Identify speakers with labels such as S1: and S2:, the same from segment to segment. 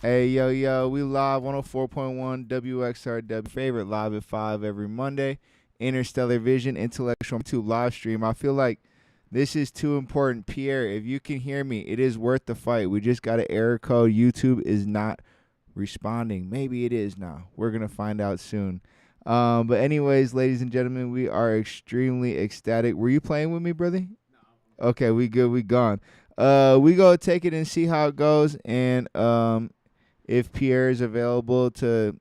S1: Hey, yo, we live 104.1 WXRW. Favorite live at 5 every Monday. Interstellar Vision, Intellectual YouTube live stream. I feel like this is too important. Pierre, if you can hear me, it is worth the fight. We just got an error code. YouTube is not responding. Maybe it is now. We're going to find out soon. But anyways, ladies and gentlemen, we are extremely ecstatic. Were you playing with me, brother? No. Okay, we good. We gone. We go take it and see how it goes. And if Pierre is available to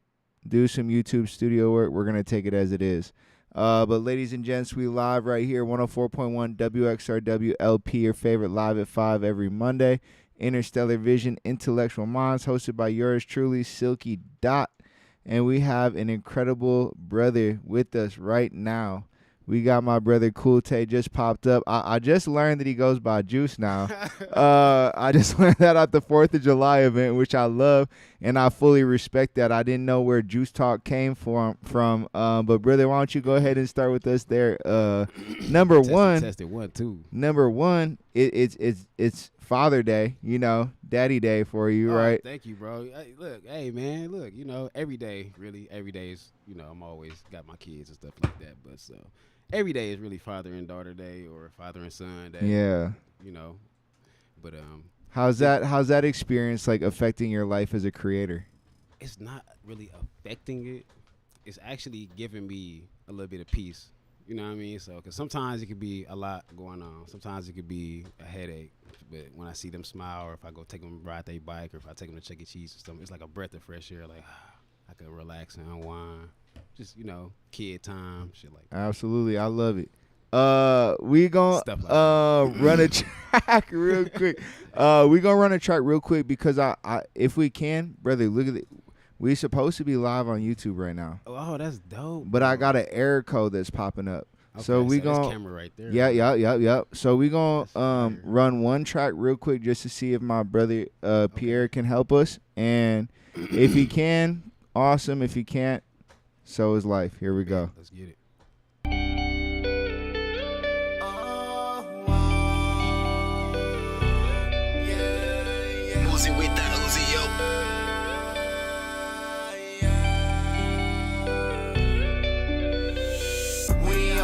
S1: do some YouTube studio work, we're going to take it as it is. But ladies and gents, we live right here, 104.1 WXRW LP, your favorite live at 5 every Monday. Interstellar Vision, Intellectual Minds, hosted by yours truly, Silky Dot. And we have an incredible brother with us right now. We got my brother Kewl just popped up. I just learned that he goes by Juice now. I just learned that at the 4th of July event, which I love, and I fully respect that. I didn't know where Juice Talk came from. But brother, why don't you go ahead and start with us there? Number one.
S2: Tested 1, 2.
S1: Number one, it's Father Day, Daddy Day for you, right?
S2: Thank you, bro. Hey, man, every day, really, every day is, I'm always got my kids and stuff like that. But so every day is really Father and Daughter Day or Father and Son Day.
S1: Yeah.
S2: But
S1: how's that experience like affecting your life as a creator?
S2: It's not really affecting it. It's actually giving me a little bit of peace. You know what I mean? So, because sometimes it could be a lot going on. Sometimes it could be a headache. But when I see them smile, or if I go take them ride their bike, or if I take them to Chuck E. Cheese or something, it's like a breath of fresh air. Like, I could relax and unwind. Just, kid time, shit like that.
S1: Absolutely. I love it. We gonna like run a track real quick. We gonna run a track real quick because I if we can, brother, look at it. We supposed to be live on YouTube right now.
S2: Oh, that's dope.
S1: But I got an error code that's popping up.
S2: Okay,
S1: so we gonna
S2: camera right there.
S1: Yeah. So we gonna run one track real quick just to see if my brother Pierre can help us. And if he can, awesome. If he can't, so is life. Here we go.
S2: Let's get it.
S3: Uzi with that Uzi, yo.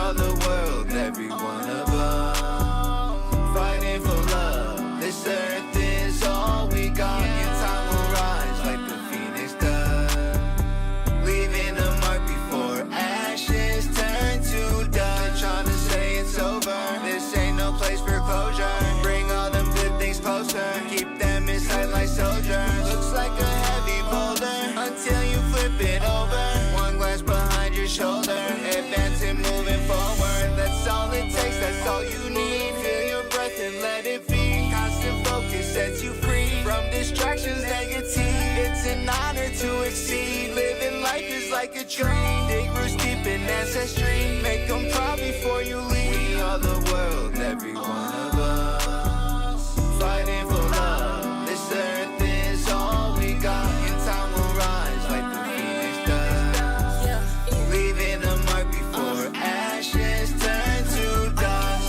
S3: The world, every one of us, fighting for love. This earth is all we got. In time will rise like the phoenix does, leaving a mark before ashes turn to dust. They're trying to say it's over. This ain't no place for closure. Bring all them good things closer. Keep them inside like soldiers. Looks like a heavy boulder until you flip it over. One glance behind your shoulder, advancing, moving forward. That's all it takes, that's all you need. Feel your breath and let it be. Constant focus sets you free from distractions, negative. It's an honor to exceed. Living life is like a tree. Dig roots deep in ancestry. Make them proud before you leave. We are the world, every one of us, fighting for love. This earth is all we got. In time will rise like the phoenix does, leaving a mark before ashes turn to dust.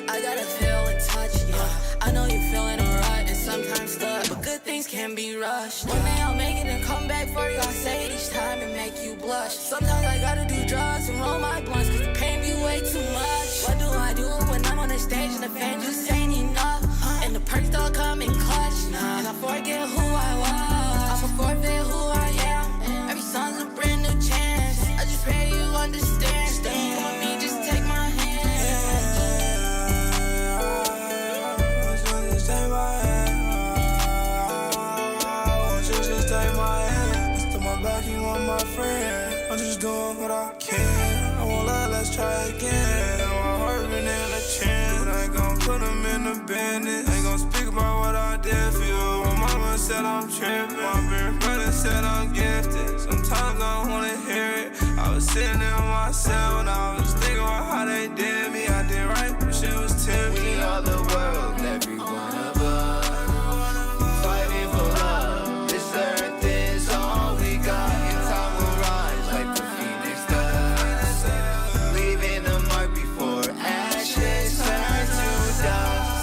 S4: I gotta feel and touch, yeah. I know you're feeling alright and sometimes stuck, but good things can be rushed. One day I'll make it and come back for you. I'll say it each time and make you blush. Sometimes I gotta do drugs and roll my blunts, cause the pain be way too much. What do I do when I'm on the stage and the fans just ain't enough? And the perks don't come in clutch, and I forget who I was. I forfeit who I am. Every song's a brand new chance. I just pray you understand. Stay with me, just take my hand. Just take my hand. Just take my hand. Still my back, you want my friend. I'm just doing what I can. I won't lie, let's try again. My heart been in a chance. I ain't gon' put them in the business. Ain't gon' speak about what I did for you. My mama said I'm tripping. My big brother said I'm gifted. Sometimes I don't wanna hear it. I was sitting in myself and I was thinking about how they did me. I did right, but shit was tempting.
S3: We are the world, every one of us, fighting for love. This earth is all we got. In time will rise like the phoenix does, leaving a mark before ashes turn to dust.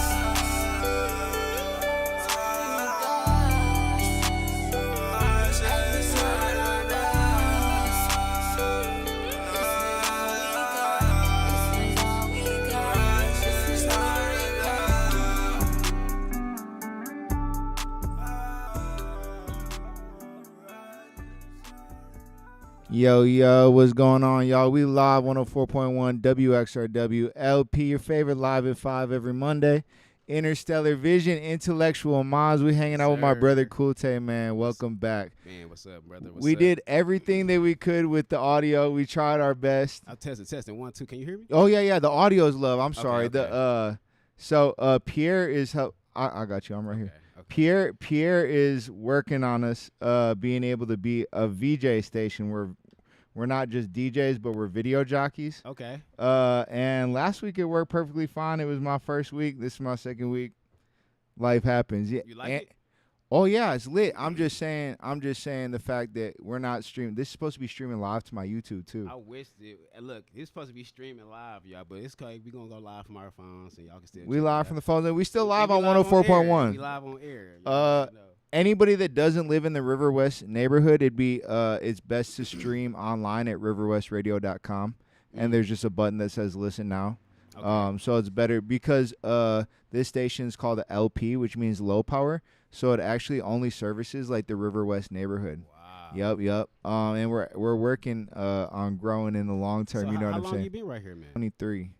S1: Yo, what's going on, y'all? We live 104.1 WXRW LP, your favorite live at 5 every Monday. Interstellar Vision, Intellectual Minds. We hanging out with my brother Kulte, man. Welcome back.
S2: Man, what's up, brother?
S1: We did everything that we could with the audio. We tried our best.
S2: I'm testing. 1, 2. Can you hear me?
S1: Oh, yeah. The audio's love. I'm sorry.
S2: Okay.
S1: So Pierre is help. I got you. I'm right here.
S2: Okay.
S1: Pierre is working on us being able to be a VJ station. We're not just DJs, but we're video jockeys.
S2: Okay.
S1: And last week it worked perfectly fine. It was my first week. This is my second week. Life happens. Yeah.
S2: You like it?
S1: Oh yeah, it's lit. I'm just saying the fact that we're not streaming. This is supposed to be streaming live to my YouTube too.
S2: I wish it. Look, it's supposed to be streaming live, y'all, but it's we gonna go live from our phones, and y'all can still.
S1: We live from the phones, and we still live
S2: we
S1: on
S2: live
S1: 104.1.
S2: We live on air.
S1: Anybody that doesn't live in the River West neighborhood, it's best to stream online at riverwestradio.com, and there's just a button that says listen now.
S2: Okay.
S1: So it's better because this station is called a LP, which means low power. So it actually only services like the River West neighborhood.
S2: Wow.
S1: Yep. And we're working on growing in the long term.
S2: So
S1: you know what I'm
S2: how long
S1: saying?
S2: you been right here, man?
S1: 23.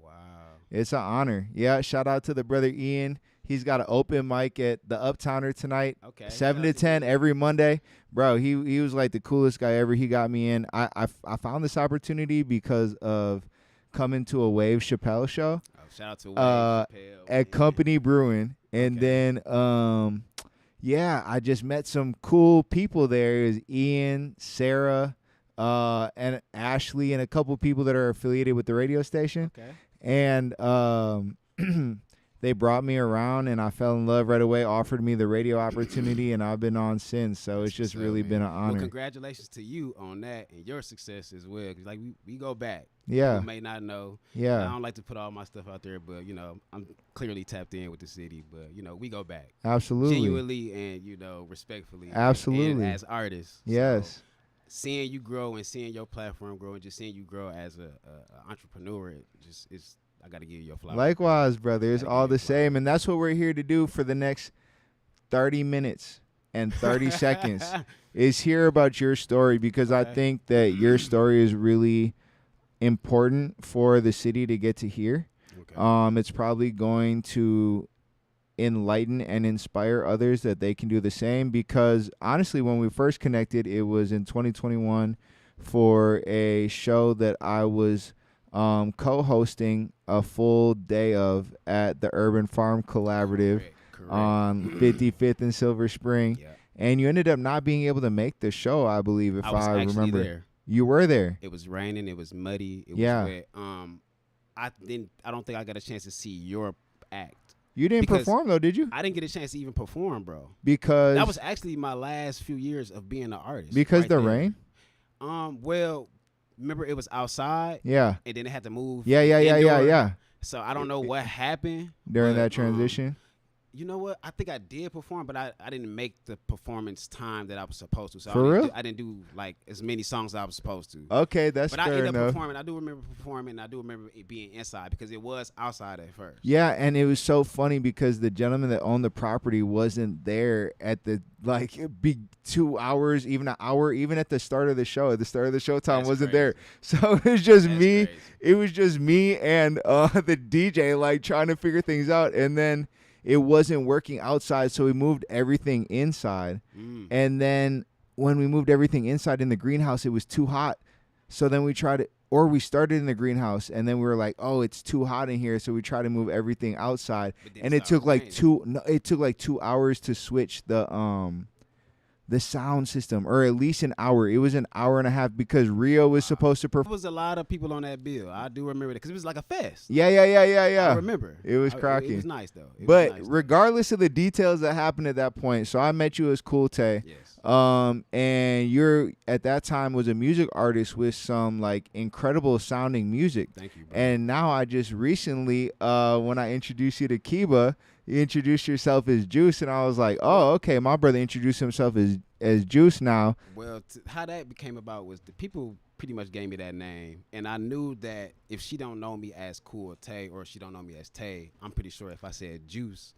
S2: Wow.
S1: It's an honor. Yeah. Shout out to the brother Ian. He's got an open mic at the Uptowner tonight.
S2: Okay.
S1: 7 to 10 every Monday. Bro, he was like the coolest guy ever. He got me in. I found this opportunity because of coming to a Wave Chappelle show.
S2: Oh, shout out to Wave Chappelle.
S1: At Company Brewing. And then I just met some cool people there. Is Ian, Sarah, and Ashley, and a couple people that are affiliated with the radio station.
S2: Okay.
S1: And they brought me around, and I fell in love right away, offered me the radio opportunity, and I've been on since. So it's just really been an honor.
S2: Well, congratulations to you on that and your success as well. 'Cause like we go back.
S1: Yeah.
S2: You may not know.
S1: Yeah.
S2: I don't like to put all my stuff out there, but, I'm clearly tapped in with the city. But, we go back.
S1: Absolutely.
S2: Genuinely and, respectfully.
S1: Absolutely.
S2: And as artists.
S1: Yes.
S2: So, seeing you grow and seeing your platform grow and just seeing you grow as a entrepreneur, I got to give you your flowers.
S1: Likewise, brother. It's all the same. And that's what we're here to do for the next 30 minutes and 30 seconds is hear about your story, because I think that your story is really important for the city to get to hear.
S2: Okay.
S1: It's probably going to enlighten and inspire others that they can do the same, because honestly, when we first connected, it was in 2021 for a show that I was co-hosting a full day of at the Urban Farm Collaborative.
S2: Correct.
S1: On 55th and Silver Spring.
S2: Yeah.
S1: And you ended up not being able to make the show, I believe, if
S2: I was
S1: I
S2: actually
S1: remember.
S2: there.
S1: You were there.
S2: It was raining. It was muddy. It was wet. I don't think I got a chance to see your act.
S1: You didn't perform though, did you?
S2: I didn't get a chance to even perform, bro.
S1: Because
S2: that was actually my last few years of being an artist.
S1: Because
S2: right
S1: the
S2: there.
S1: rain?
S2: Well, remember it was outside.
S1: Yeah.
S2: And then it had to move.
S1: Yeah.
S2: So I don't know what happened
S1: During that transition.
S2: You know what? I think I did perform, but I didn't make the performance time that I was supposed to. So
S1: For real?
S2: I didn't do like as many songs as I was supposed to.
S1: Okay, that's
S2: but
S1: fair
S2: I ended
S1: enough.
S2: up performing. I do remember performing. And I do remember it being inside because it was outside at first.
S1: Yeah, and it was so funny because the gentleman that owned the property wasn't there at the big 2 hours, even an hour, even at the start of the show. At the start of the show time, wasn't there. So it was just me.
S2: Crazy.
S1: It was just me and the DJ trying to figure things out, and then it wasn't working outside, so we moved everything inside. And then when we moved everything inside in the greenhouse, it was too hot. So then we started in the greenhouse, and then we were like, oh, it's too hot in here, so we tried to move everything outside. And it took like 2 hours to switch the sound system, or at least an hour. It was an hour and a half because Rio was supposed to perform.
S2: There was a lot of people on that bill. I do remember that because it was like a fest.
S1: Yeah.
S2: I remember.
S1: It was cracking.
S2: It was nice, though.
S1: Regardless of the details that happened at that point, so I met you as Kulte.
S2: Yes.
S1: And you're, at that time, was a music artist with some, incredible sounding music.
S2: Thank you, bro.
S1: And now I just recently, when I introduced you to Kiba, you introduced yourself as Juice, and I was like, oh, okay, my brother introduced himself as Juice now.
S2: Well, how that became about was the people pretty much gave me that name, and I knew that if she don't know me as Cool Tay or she don't know me as Tay, I'm pretty sure if I said Juice,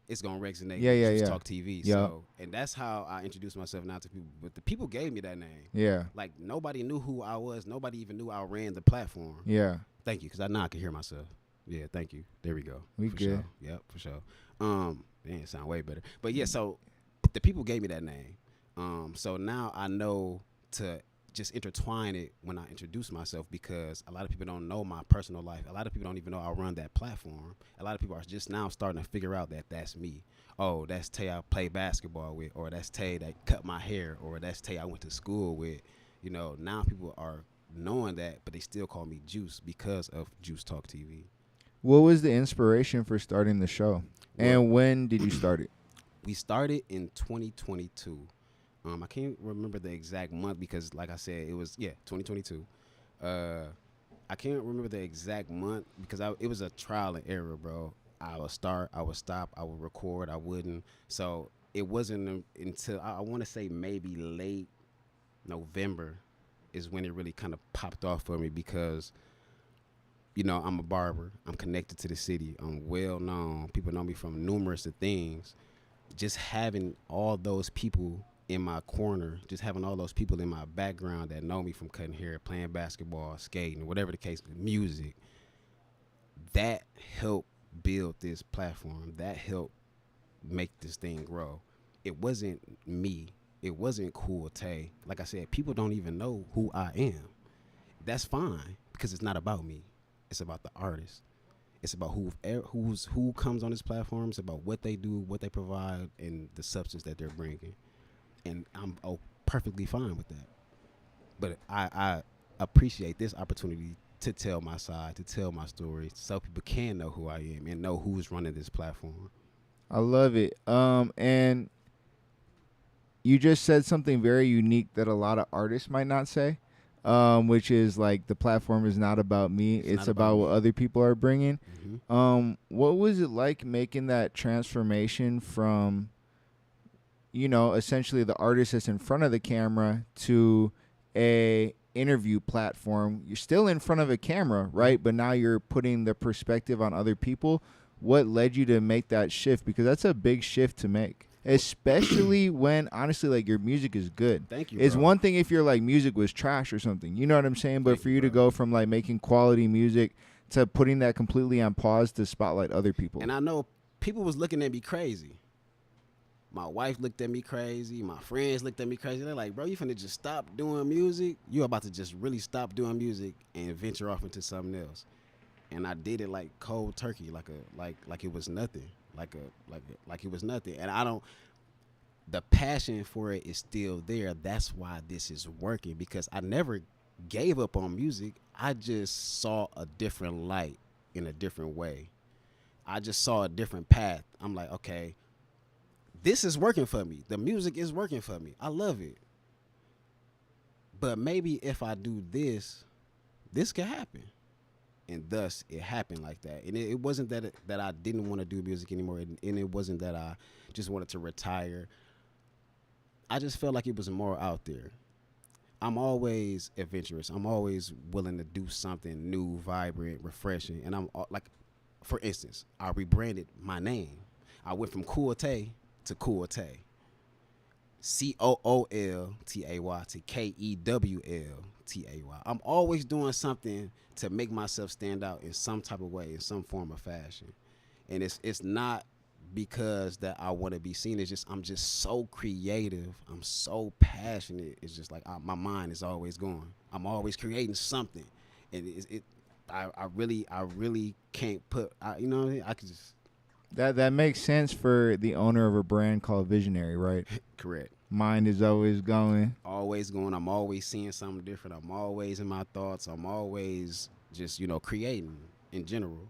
S2: it's gonna resonate.
S1: Yeah,
S2: with
S1: yeah,
S2: Juice
S1: yeah.
S2: Talk TV.
S1: Yeah.
S2: So, and that's how I introduced myself now to people. But the people gave me that name.
S1: Yeah.
S2: Like nobody knew who I was. Nobody even knew I ran the platform.
S1: Yeah.
S2: Thank you, because now I can hear myself. Yeah, thank you. There we go.
S1: We
S2: for
S1: good.
S2: Sure. Yep, for sure. It sound way better. But yeah, so the people gave me that name. So now I know to just intertwine it when I introduce myself, because a lot of people don't know my personal life. A lot of people don't even know I run that platform. A lot of people are just now starting to figure out that that's me. Oh, that's Tay I play basketball with, or that's Tay that cut my hair, or that's Tay I went to school with. You know, now people are knowing that, but they still call me Juice because of Juice Talk TV.
S1: What was the inspiration for starting the show? And when did you start it?
S2: We started in 2022. I can't remember the exact month because, like I said, it was 2022. I can't remember the exact month because it was a trial and error, bro. I would start, I would stop, I would record, I wouldn't. So it wasn't until I want to say maybe late November is when it really kind of popped off for me, because you know, I'm a barber. I'm connected to the city. I'm well known. People know me from numerous of things. Just having all those people in my corner, just having all those people in my background that know me from cutting hair, playing basketball, skating, whatever the case, music, that helped build this platform. That helped make this thing grow. It wasn't me. It wasn't Kewl Tay. Like I said, people don't even know who I am. That's fine, because it's not about me. It's about the artist. It's about who comes on this platform. It's about what they do, what they provide, and the substance that they're bringing. And I'm perfectly fine with that. But I appreciate this opportunity to tell my side, to tell my story, so people can know who I am and know who's running this platform.
S1: I love it. And you just said something very unique that a lot of artists might not say. Which is like the platform is not about me. It's about what other people are bringing.
S2: Mm-hmm.
S1: What was it like making that transformation from, you know, essentially the artist that's in front of the camera to a interview platform? You're still in front of a camera, right? But now you're putting the perspective on other people. What led you to make that shift? Because that's a big shift to make. Especially when, honestly, like, your music is good.
S2: Thank you,
S1: It's
S2: bro.
S1: one thing if your, like, music was trash or something. You know what I'm saying? But
S2: Thank
S1: for
S2: you,
S1: you to
S2: bro.
S1: go from, like, making quality music to putting that completely on pause to spotlight other people.
S2: And I know people was looking at me crazy. My wife looked at me crazy. My friends looked at me crazy. They're like, bro, you finna just stop doing music? You about to just really stop doing music and venture off into something else. And I did it like cold turkey, like it was nothing. Like it was nothing. And the passion for it is still there. That's why this is working, because I never gave up on music. I just saw a different light in a different way. I just saw a different path. I'm like, okay, this is working for me. The music is working for me. I love it. But maybe if I do this could happen. And thus it happened like that. And it wasn't that I didn't want to do music anymore, and it wasn't that I just wanted to retire. I just felt like it was more out there. I'm always adventurous. I'm always willing to do something new, vibrant, refreshing. And I'm like, for instance, I rebranded my name. I went from Kewl Tay to Kewl Tay. COOLTAY to KEWLTAY. I'm always doing something to make myself stand out in some type of way, in some form of fashion. And it's not because that I want to be seen. It's just I'm just so creative. I'm so passionate. It's just like my mind is always going. I'm always creating something, and I really can't put. You know what I mean? I could just.
S1: That makes sense for the owner of a brand called Visionary, right?
S2: Correct.
S1: Mind is always going.
S2: Always going. I'm always seeing something different. I'm always in my thoughts. I'm always just, creating in general.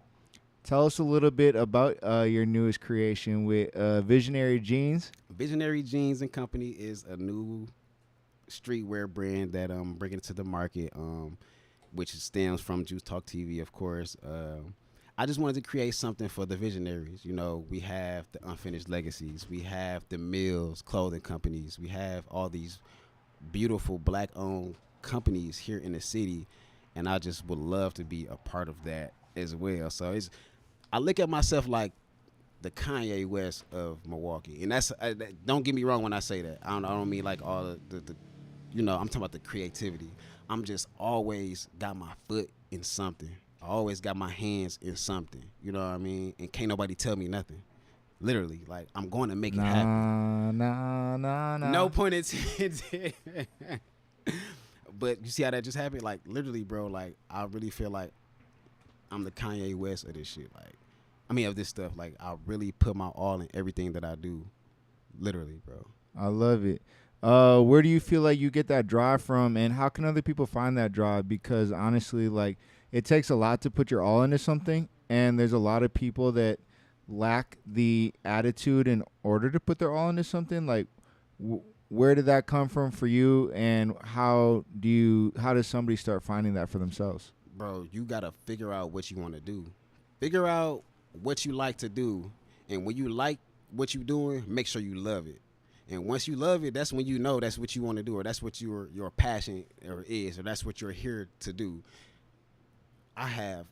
S1: Tell us a little bit about your newest creation with Visionary Jeans.
S2: Visionary Jeans and Company is a new streetwear brand that I'm bringing to the market, which stems from Juice Talk TV, of course. I just wanted to create something for the visionaries. We have the Unfinished Legacies. We have the Mills clothing companies. We have all these beautiful Black-owned companies here in the city, and I just would love to be a part of that as well. So I look at myself like the Kanye West of Milwaukee, and that's don't get me wrong when I say that. I don't mean like all the I'm talking about the creativity. I'm just always got my foot in something. I always got my hands in something. You know what I mean? And can't nobody tell me nothing. Literally, like I'm going to make it happen.
S1: Nah.
S2: No point intended. But you see how that just happened? Like literally, bro. Like I really feel like I'm the Kanye West of this shit. Like, I mean of this stuff. Like I really put my all in everything that I do. Literally, bro.
S1: I love it. Where do you feel like you get that drive from, and how can other people find that drive? Because honestly, like it takes a lot to put your all into something, and there's a lot of people that lack the attitude in order to put their all into something. Like, where did that come from for you, and how does somebody start finding that for themselves?
S2: Bro, you gotta figure out what you want to do. Figure out what you like to do, and when you like what you're doing, make sure you love it. And once you love it, that's when you know that's what you want to do, or that's what your passion or that's what you're here to do. I'm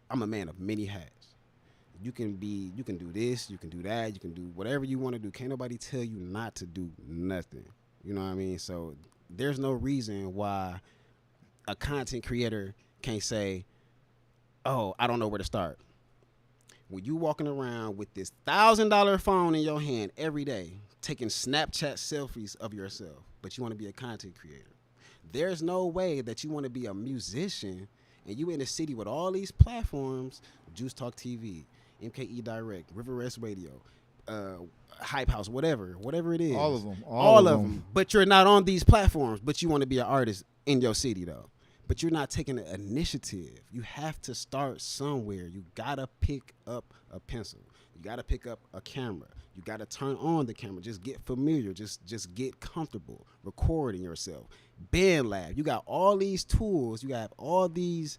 S2: a man of many hats. You can do this, you can do that, you can do whatever you want to do. Can't nobody tell you not to do nothing. You know what I mean? So there's no reason why a content creator can't say, oh, I don't know where to start. When you walking around with this $1,000 phone in your hand every day, taking Snapchat selfies of yourself, but you want to be a content creator, there's no way that you want to be a musician and you in the city with all these platforms, Juice Talk TV, MKE Direct, River Rest Radio, Hype House, whatever it is.
S1: All of them.
S2: All of them. But you're not on these platforms, but you want to be an artist in your city, though. But you're not taking the initiative. You have to start somewhere. You got to pick up a pencil. You got to pick up a camera. You got to turn on the camera. Just get familiar. Just get comfortable recording yourself. Band Lab. You got all these tools. You have all these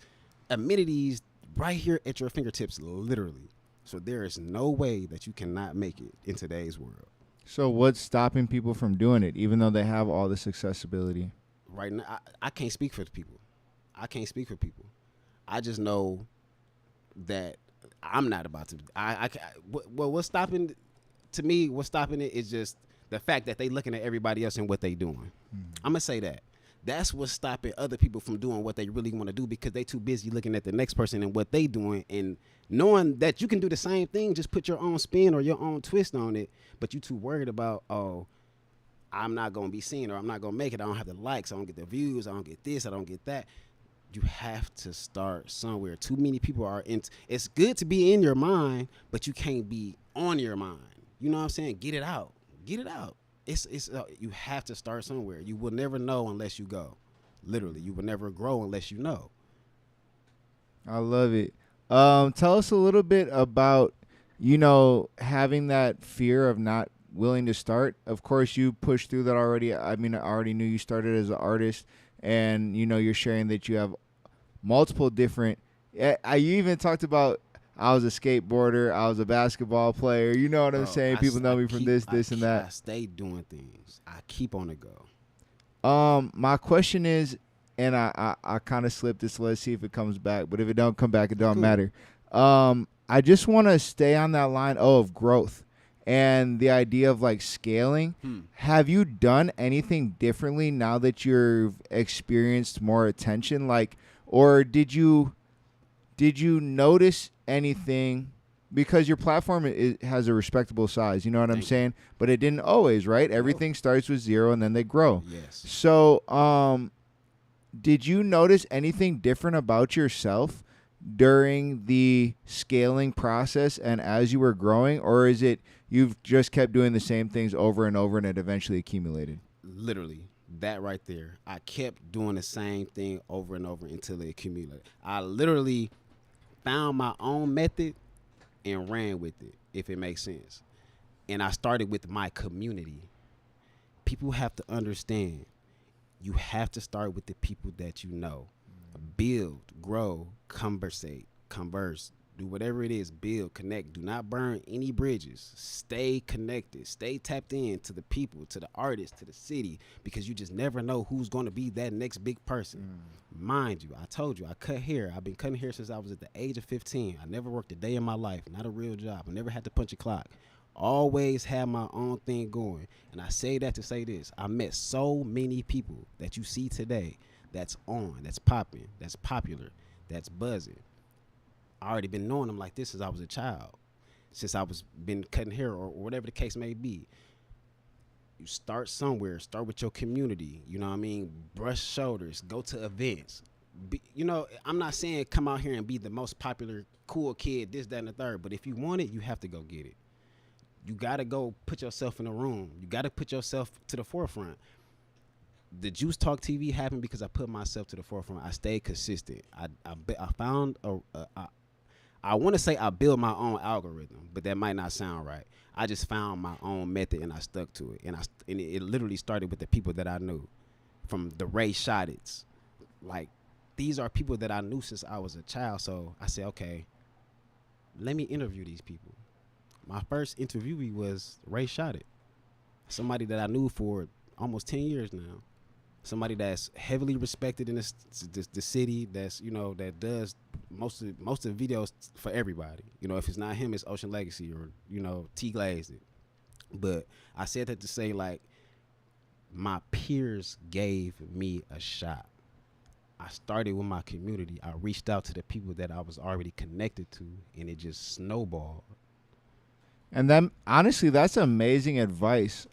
S2: amenities right here at your fingertips, literally. So there is no way that you cannot make it in today's world.
S1: So what's stopping people from doing it, even though they have all this accessibility?
S2: Right now, I can't speak for the people. I just know that I'm not about to. What's stopping? To me, what's stopping it is just the fact that they looking at everybody else and what they doing. I'm gonna say that. That's what's stopping other people from doing what they really want to do, because they too busy looking at the next person and what they doing, and knowing that you can do the same thing, just put your own spin or your own twist on it, but you too worried about, oh, I'm not going to be seen, or I'm not going to make it. I don't have the likes. I don't get the views. I don't get this. I don't get that. You have to start somewhere. Too many people are in. It's good to be in your mind, but you can't be on your mind. You know what I'm saying? Get it out. Get it out. It's you have to start somewhere. You will never know unless you go. Literally, you will never grow unless you know.
S1: I love it. Tell us a little bit about, having that fear of not willing to start. Of course, you pushed through that already. I mean, I already knew you started as an artist, and you're sharing that you have multiple different. You even talked about, I was a skateboarder, I was a basketball player. You know what I'm saying? People know me from this, and that.
S2: I stay doing things. I keep on the go.
S1: My question is, and I kind of slipped this. So let's see if it comes back. But if it don't come back, it don't matter. I just want to stay on that line of growth and the idea of like scaling. Have you done anything differently now that you've experienced more attention? Like, or did you notice anything, because your platform has a respectable size, you know what I'm saying? But it didn't always, right? Everything starts with 0 and then they grow.
S2: Yes.
S1: So, did you notice anything different about yourself during the scaling process and as you were growing, or is it you've just kept doing the same things over and over and it eventually accumulated?
S2: Literally, that right there. I kept doing the same thing over and over until it accumulated. I literally found my own method and ran with it, if it makes sense. And I started with my community. People have to understand, you have to start with the people that you know. Build, grow, converse. Do whatever it is, build, connect. Do not burn any bridges. Stay connected. Stay tapped in to the people, to the artists, to the city, because you just never know who's going to be that next big person. Mind you, I told you, I cut hair. I've been cutting hair since I was at the age of 15. I never worked a day in my life, not a real job. I never had to punch a clock. Always had my own thing going. And I say that to say this. I met so many people that you see today that's on, that's popping, that's popular, that's buzzing. I already been knowing them like this since I was a child, since I was been cutting hair or whatever the case may be. You start somewhere, start with your community, you know what I mean? Brush shoulders, go to events. I'm not saying come out here and be the most popular, cool kid, this, that, and the third, but if you want it, you have to go get it. You got to go put yourself in a room. You got to put yourself to the forefront. The Juice Talk TV happened because I put myself to the forefront. I stayed consistent. I found I want to say I built my own algorithm, but that might not sound right. I just found my own method and I stuck to it. And it literally started with the people that I knew, from the Ray Shottits. Like, these are people that I knew since I was a child. So I said, okay, let me interview these people. My first interviewee was Ray Shottit, somebody that I knew for almost 10 years now. Somebody that's heavily respected in the city, that's, that does most of the videos for everybody. If it's not him, it's Ocean Legacy or, T Glazed it. But I said that to say, like, my peers gave me a shot. I started with my community. I reached out to the people that I was already connected to, and it just snowballed.
S1: And then, honestly, that's amazing advice.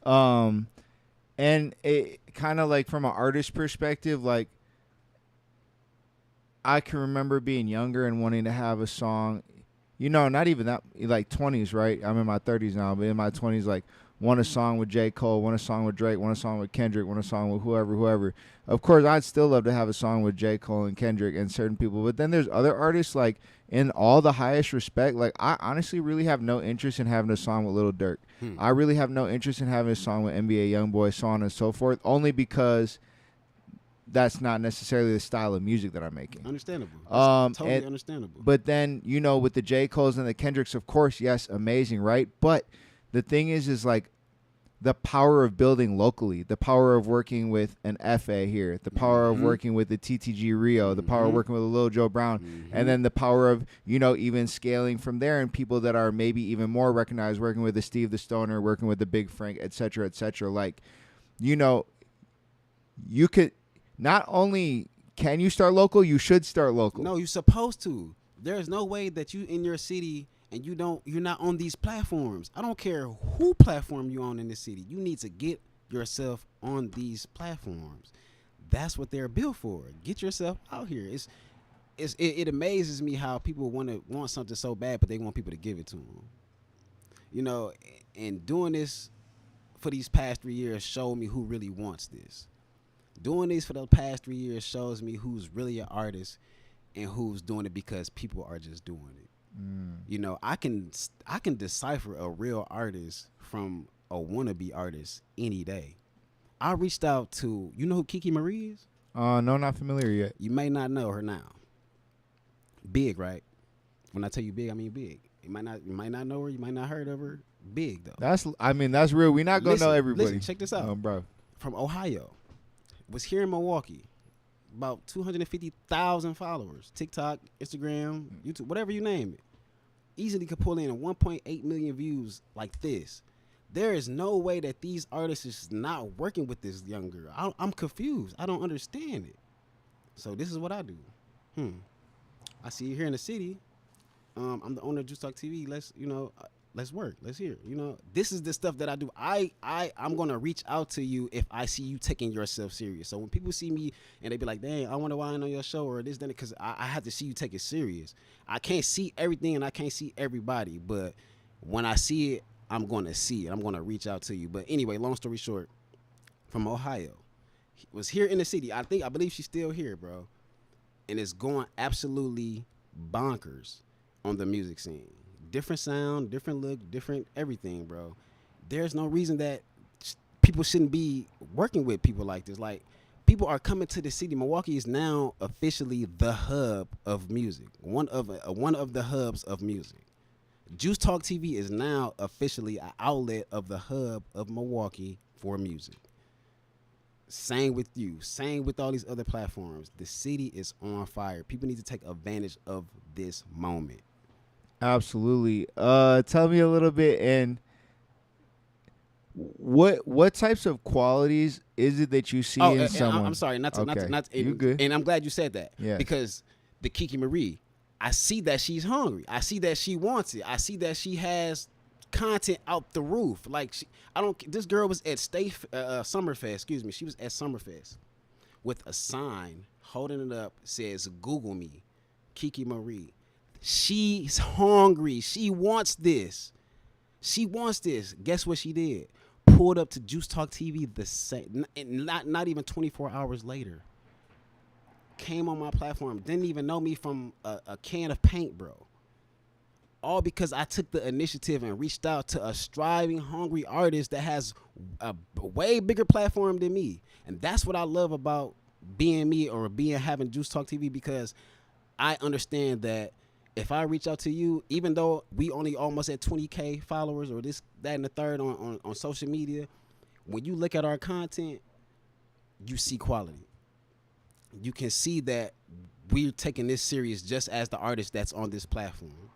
S1: And it kind of like from an artist perspective, like, I can remember being younger and wanting to have a song, not even that, like 20s, right? I'm in my 30s now, but in my 20s, like, want a song with J. Cole, want a song with Drake, want a song with Kendrick, want a song with whoever. Of course, I'd still love to have a song with J. Cole and Kendrick and certain people. But then there's other artists, like, in all the highest respect, like, I honestly really have no interest in having a song with Lil Durk. I really have no interest in having a song with NBA Youngboy, so on and so forth, only because that's not necessarily the style of music that I'm making.
S2: Understandable. Totally understandable.
S1: But then, with the J. Coles and the Kendricks, of course, yes, amazing, right? But the thing is like, the power of building locally, the power of working with an FA here, the power of working with the TTG Rio, the power of working with a Lil Joe Brown, and then the power of, even scaling from there, and people that are maybe even more recognized, working with the Steve the Stoner, working with the Big Frank, et cetera, et cetera. Like, you could, not only can you start local, you should start local.
S2: No, you're supposed to. There's no way that you in your city and you're not on these platforms. I don't care who platform you're on in the city. You need to get yourself on these platforms. That's what they're built for. Get yourself out here. It amazes me how people want something so bad, but they want people to give it to them. And doing this for these past 3 years showed me who really wants this. Doing this for the past 3 years shows me who's really an artist and who's doing it because people are just doing it. I can decipher a real artist from a wannabe artist any day. I reached out to, who Kiki Marie is?
S1: No, not familiar yet.
S2: You may not know her now. Big, right? When I tell you big, I mean big. You might not know her. You might not heard of her. Big though.
S1: That's real. We're not gonna know everybody.
S2: Listen, check this out,
S1: bro.
S2: From Ohio, was here in Milwaukee. About 250,000 followers. TikTok, Instagram, YouTube, whatever you name it. Easily could pull in 1.8 million views like this. There is no way that these artists is not working with this young girl. I'm confused. I don't understand it. So this is what I do. I see you here in the city. I'm the owner of Juice Talk TV. Let's work. Let's hear. This is the stuff that I do. I'm gonna reach out to you if I see you taking yourself serious. So when people see me and they be like, "Dang, I wonder why I'm on your show," or this, then, because I have to see you take it serious. I can't see everything and I can't see everybody, but when I see it, I'm gonna see it. I'm gonna reach out to you. But anyway, long story short, from Ohio, was here in the city. I believe she's still here, bro, and it's going absolutely bonkers on the music scene. Different sound, different look, different everything, bro. There's no reason that people shouldn't be working with people like this. Like, people are coming to the city. Milwaukee is now officially the hub of music. One of the hubs of music. Juice Talk TV is now officially an outlet of the hub of Milwaukee for music. Same with you. Same with all these other platforms. The city is on fire. People need to take advantage of this moment.
S1: Absolutely. Tell me a little bit, and what types of qualities is it that you see in someone?
S2: I'm sorry, not
S1: you good.
S2: And I'm glad you said that.
S1: Yeah.
S2: Because the Kiki Marie, I see that she's hungry. I see that she wants it. I see that she has content out the roof. Like this girl was at Summerfest, excuse me. She was at Summerfest with a sign holding it up, says Google me, Kiki Marie. She's hungry. She wants this. Guess what she did? Pulled up to Juice Talk TV the same, not even 24 hours later. Came on my platform, didn't even know me from a can of paint, bro. All because I took the initiative and reached out to a striving, hungry artist that has a way bigger platform than me. And that's what I love about being me or having Juice Talk TV, because I understand that if I reach out to you, even though we only almost at 20K followers or this, that, and the third on social media, when you look at our content, you see quality. You can see that we're taking this serious just as the artist that's on this platform.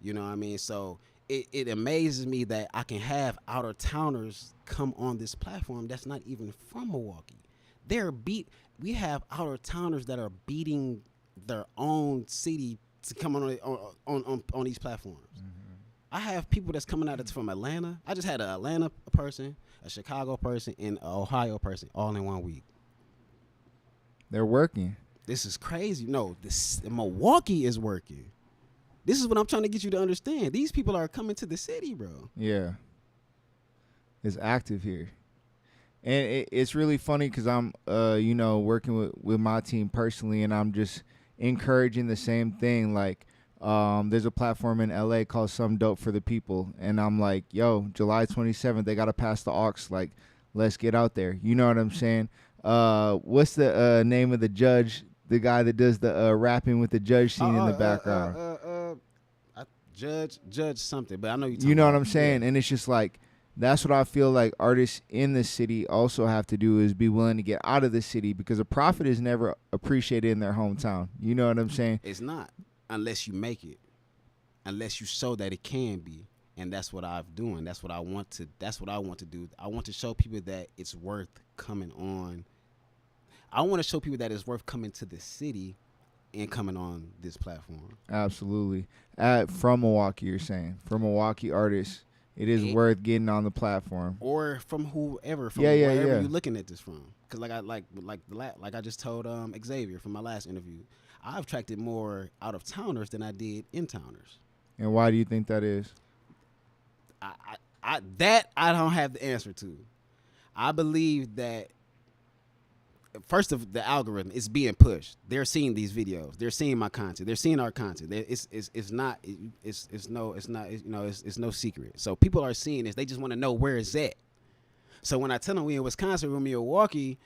S2: You know what I mean? So it amazes me that I can have outer towners come on this platform that's not even from Milwaukee. We have outer towners that are beating their own city to come on these platforms. Mm-hmm. I have people that's coming out from Atlanta. I just had an Atlanta person, a Chicago person, and an Ohio person all in 1 week.
S1: They're working.
S2: This is crazy. No, Milwaukee is working. This is what I'm trying to get you to understand. These people are coming to the city, bro.
S1: Yeah. It's active here. And it's really funny because I'm, working with my team personally, and I'm just encouraging the same thing. Like, there's a platform in LA called Some Dope for the People. And I'm like, yo, July 27th, they got to pass the aux. Like, let's get out there. You know what I'm saying? What's the name of the judge? The guy that does the rapping with the judge scene in the background.
S2: Judge something, but I know
S1: you know what I'm saying. Yeah. And it's just like, that's what I feel like artists in the city also have to do, is be willing to get out of the city, because a prophet is never appreciated in their hometown. You know what I'm saying?
S2: It's not, unless you make it, unless you show that it can be. And that's what I'm doing. That's what I want to do. I want to show people that it's worth coming on. I want to show people that it's worth coming to the city and coming on this platform.
S1: Absolutely. From Milwaukee, you're saying. From Milwaukee artists, it is worth getting on the platform.
S2: Or from whoever, from wherever you're looking at this from. Because like I just told Xavier from my last interview, I've attracted more out-of-towners than I did in-towners.
S1: And why do you think that is?
S2: I don't have the answer to. I believe that first of the algorithm is being pushed. They're seeing these videos. They're seeing my content. They're seeing our content. It's no secret. So people are seeing this. They just want to know where it's at. So when I tell them we in Wisconsin, we're in Milwaukee,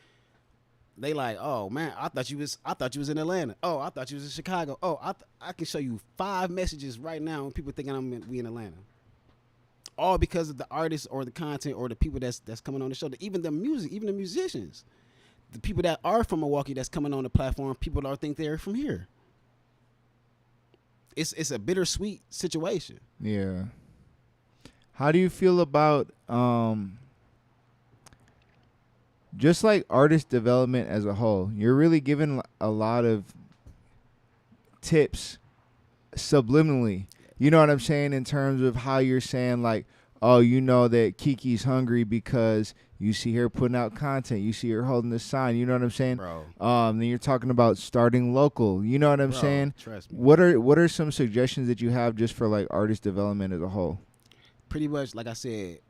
S2: they like, oh man, I thought you was in Atlanta. Oh, I thought you was in Chicago. Oh, I can show you 5 messages right now when people thinking we in Atlanta. All because of the artists or the content or the people that's coming on the show. Even the music, even the musicians. The people that are from Milwaukee that's coming on the platform, people don't think they're from here. It's a bittersweet situation.
S1: Yeah. How do you feel about just like artist development as a whole? You're really giving a lot of tips subliminally. You know what I'm saying, in terms of how you're saying, like, oh, you know that Kiki's hungry because you see her putting out content. You see her holding the sign. You know what I'm saying?
S2: Bro.
S1: Then you're talking about starting local. You know what I'm saying?
S2: Trust me.
S1: What are some suggestions that you have just for, like, artist development as a whole?
S2: Pretty much, like I said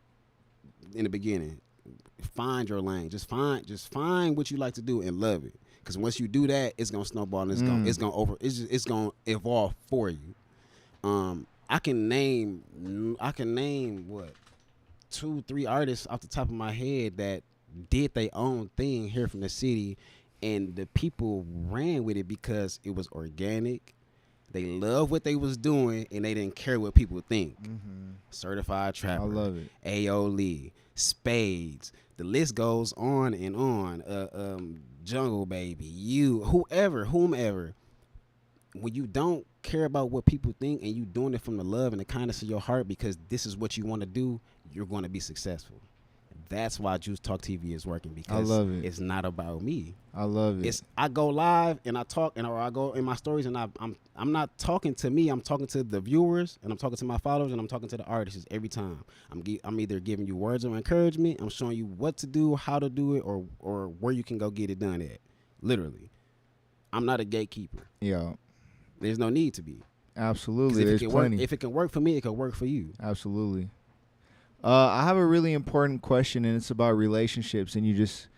S2: in the beginning, find your lane. Just find what you like to do and love it. Because once you do that, it's gonna snowball and it's gonna evolve for you. I can name what 2-3 artists off the top of my head that did their own thing here from the city, and the people ran with it because it was organic. They loved what they was doing, and they didn't care what people think. Certified Trapper,
S1: I love it.
S2: A.O. Lee, Spades. The list goes on and on. Jungle Baby, whomever. When you don't care about what people think and you doing it from the love and the kindness of your heart because this is what you want to do, you're going to be successful. That's why Juice Talk TV is working, because
S1: I love it.
S2: It's not about me.
S1: I love it.
S2: I go live and I talk, or I go in my stories and I'm not talking to me. I'm talking to the viewers, and I'm talking to my followers, and I'm talking to the artists every time. I'm either giving you words of encouragement. I'm showing you what to do, how to do it, or where you can go get it done at. Literally, I'm not a gatekeeper.
S1: Yeah.
S2: There's no need to be.
S1: Absolutely. There's plenty.
S2: If it can work for me, it can work for you.
S1: Absolutely. I have a really important question, and it's about relationships. And you just,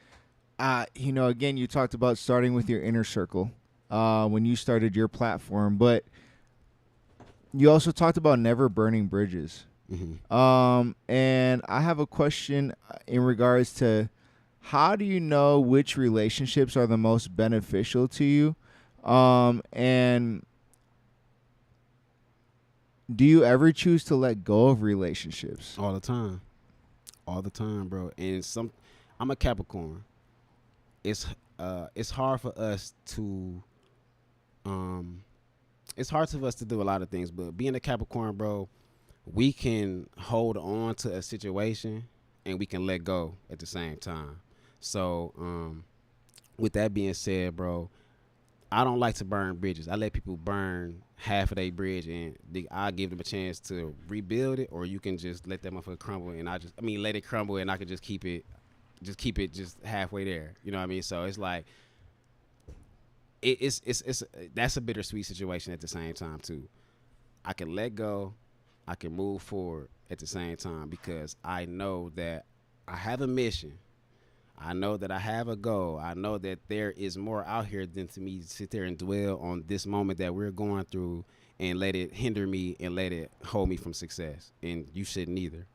S1: again, you talked about starting with your inner circle when you started your platform, but you also talked about never burning bridges.
S2: Mm-hmm.
S1: And I have a question in regards to how do you know which relationships are the most beneficial to you? And do you ever choose to let go of relationships?
S2: All the time, bro. And I'm a Capricorn. It's hard for us to it's hard for us to do a lot of things, but being a Capricorn, bro, we can hold on to a situation and we can let go at the same time. So, with that being said, bro, I don't like to burn bridges. I let people burn half of their bridge, and I give them a chance to rebuild it, or you can just let that motherfucker crumble, and let it crumble, and I can just keep it halfway there. You know what I mean? So it's like it's that's a bittersweet situation at the same time too. I can let go, I can move forward at the same time, because I know that I have a mission. I know that I have a goal. I know that there is more out here than to me to sit there and dwell on this moment that we're going through and let it hinder me and let it hold me from success. And you shouldn't either.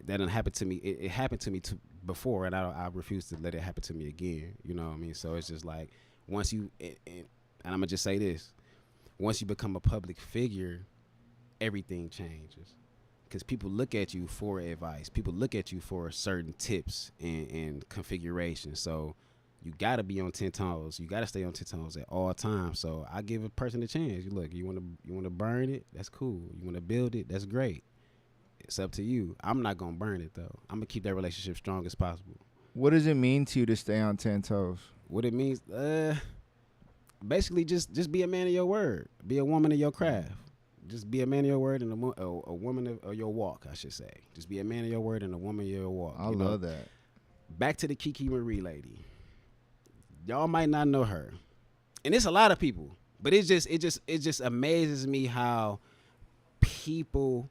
S2: That didn't happen to me. It happened to me before, and I refuse to let it happen to me again. You know what I mean? So it's just like, once you, and I'm going to just say this, once you become a public figure, everything changes. Because people look at you for advice. People look at you for certain tips and configurations. So you got to be on 10 toes. You got to stay on 10 toes at all times. So I give a person a chance. Look, you want to burn it? That's cool. You want to build it? That's great. It's up to you. I'm not going to burn it, though. I'm going to keep that relationship strong as possible.
S1: What does it mean to you to stay on 10 toes?
S2: What it means, basically just be a man of your word. Be a woman of your craft. Just be a man of your word and a woman of your walk, I should say. Just be a man of your word and a woman of your walk.
S1: I love that.
S2: Back to the Kiki Marie lady. Y'all might not know her. And it's a lot of people. But it just amazes me how people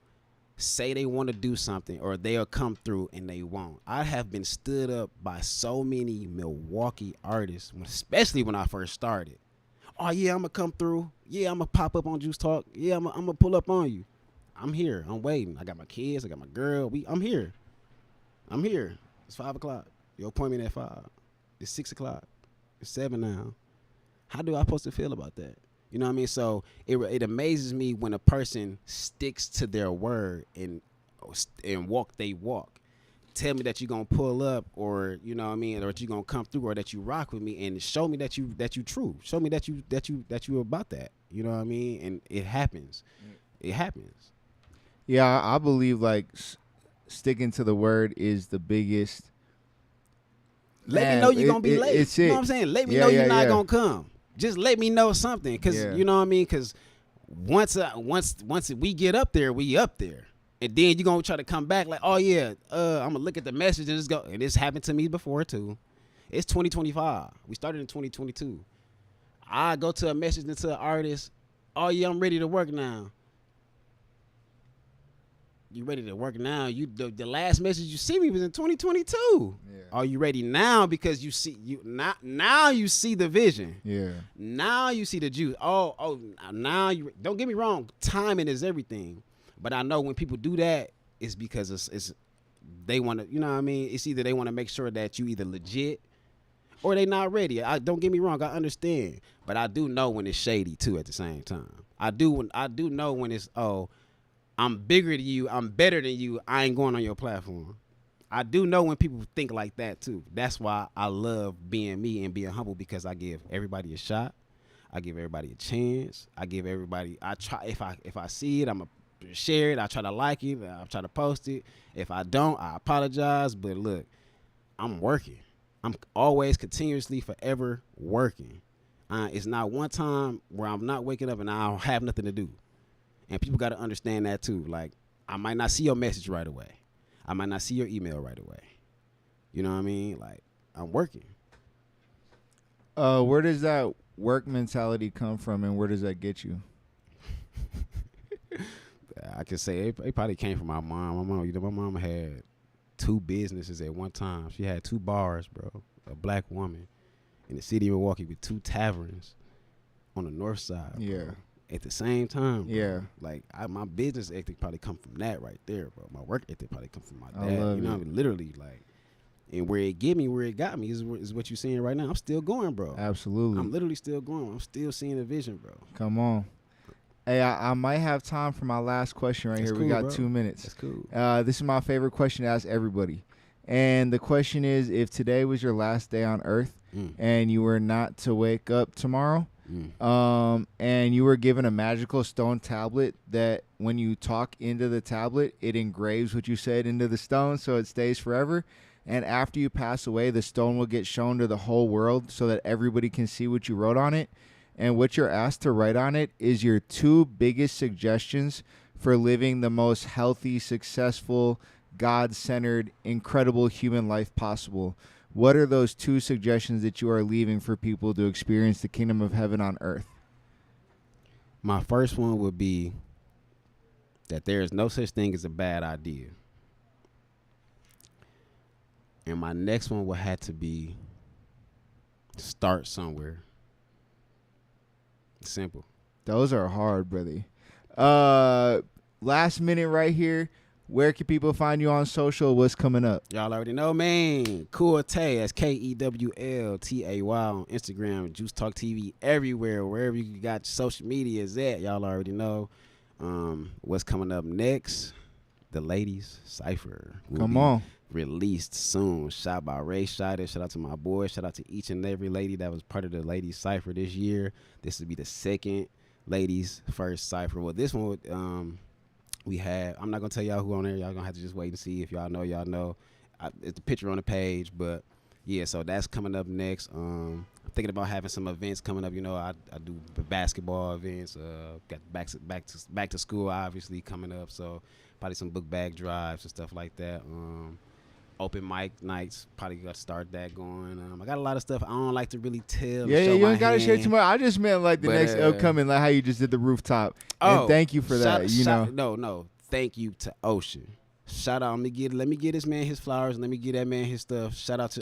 S2: say they want to do something or they'll come through and they won't. I have been stood up by so many Milwaukee artists, especially when I first started. Oh, yeah, I'm going to come through. Yeah, I'm going to pop up on Juice Talk. Yeah, I'm going to pull up on you. I'm here. I'm waiting. I got my kids. I got my girl. I'm here. It's 5 o'clock. Your appointment at 5. It's 6 o'clock. It's 7 now. How do I supposed to feel about that? You know what I mean? So it amazes me when a person sticks to their word and walk they walk. Tell me that you're going to pull up, or you know what I mean, or that you're going to come through, or that you rock with me, and show me that you true. Show me that you about that. You know what I mean? And it happens. It happens.
S1: Yeah, I believe like sticking to the word is the biggest.
S2: Let me know you're going to be late. You know what I'm saying? Let me know you're not going to come. Just let me know something, because you know what I mean? Because once we get up there, we up there. And then you're going to try to come back like, oh, yeah, I'm going to look at the message and just go. And this happened to me before, too. It's 2025. We started in 2022. I go to a message into an artist. Oh, yeah, I'm ready to work now. You ready to work now? The last message you see me was in 2022. Yeah. Are you ready now? Because you see now you see the vision. Yeah. Now you see the juice. Oh, now you don't get me wrong. Timing is everything. But I know when people do that, it's because it's they want to, you know what I mean? It's either they want to make sure that you either legit or they not ready. Don't get me wrong, I understand, but I do know when it's shady too. At the same time, I do know when it's I'm bigger than you, I'm better than you, I ain't going on your platform. I do know when people think like that too. That's why I love being me and being humble, because I give everybody a shot. I give everybody a chance. I try, if I see it, I'm going to share it. I try to like it. I try to post it. If I don't, I apologize. But look, I'm working. I'm always continuously forever working. It's not one time where I'm not waking up and I don't have nothing to do. And people got to understand that too. Like, I might not see your message right away. I might not see your email right away. You know what I mean? Like, I'm working.
S1: Where does that work mentality come from, and where does that get you?
S2: I could say it probably came from my mom. My mom had 2 businesses at one time. She had 2 bars, bro. A black woman in the city of Milwaukee with 2 taverns on the north side. Bro.
S1: Yeah.
S2: At the same time, bro.
S1: Yeah.
S2: Like, my business ethic probably come from that right there, bro. My work ethic probably come from my
S1: I
S2: dad.
S1: love
S2: You know
S1: it.
S2: what I mean? Literally, like, and where it got me is what you're seeing right now. I'm still going, bro.
S1: Absolutely.
S2: I'm literally still going. I'm still seeing the vision, bro.
S1: Come on. Hey, I might have time for my last question right
S2: That's
S1: here.
S2: cool,
S1: We got
S2: bro.
S1: 2 minutes.
S2: That's cool.
S1: This is my favorite question to ask everybody. And the question is, if today was your last day on Earth and you were not to wake up tomorrow, and you were given a magical stone tablet that when you talk into the tablet, it engraves what you said into the stone so it stays forever. And after you pass away, the stone will get shown to the whole world so that everybody can see what you wrote on it. And what you're asked to write on it is your 2 biggest suggestions for living the most healthy, successful, God-centered, incredible human life possible. What are those 2 suggestions that you are leaving for people to experience the kingdom of heaven on earth?
S2: My first one would be that there is no such thing as a bad idea. And my next one would have to be start somewhere. Simple.
S1: Those are hard, brother. Last minute right here. Where can people find you on social? What's coming up?
S2: Y'all already know, man. Kewl Tay, that's KEWLTAY on Instagram, Juice Talk TV, everywhere, wherever you got social media is at. Y'all already know. What's coming up next? The Ladies Cypher.
S1: Come on.
S2: Released soon. Shot by Ray Scheider. Shout out to my boy. Shout out to each and every lady that was part of the Ladies Cypher this year. This would be the second Ladies First Cypher. Well, this one would, we had, I'm not going to tell y'all who on there. Y'all going to have to just wait and see. If y'all know. It's the picture on the page. But, yeah, so that's coming up next. I'm thinking about having some events coming up. You know, I do basketball events. Got back to school, obviously, coming up. So probably some book bag drives and stuff like that. Open mic nights, probably got to start that going. I got a lot of stuff I don't like to really tell.
S1: Yeah,
S2: show
S1: you
S2: my
S1: ain't got to share
S2: hand.
S1: too much. I just meant like the next upcoming, like how you just did the rooftop. And thank you for that.
S2: No. Thank you to Ocean. Shout out. Let me get this man his flowers. Let me get that man his stuff. Shout out to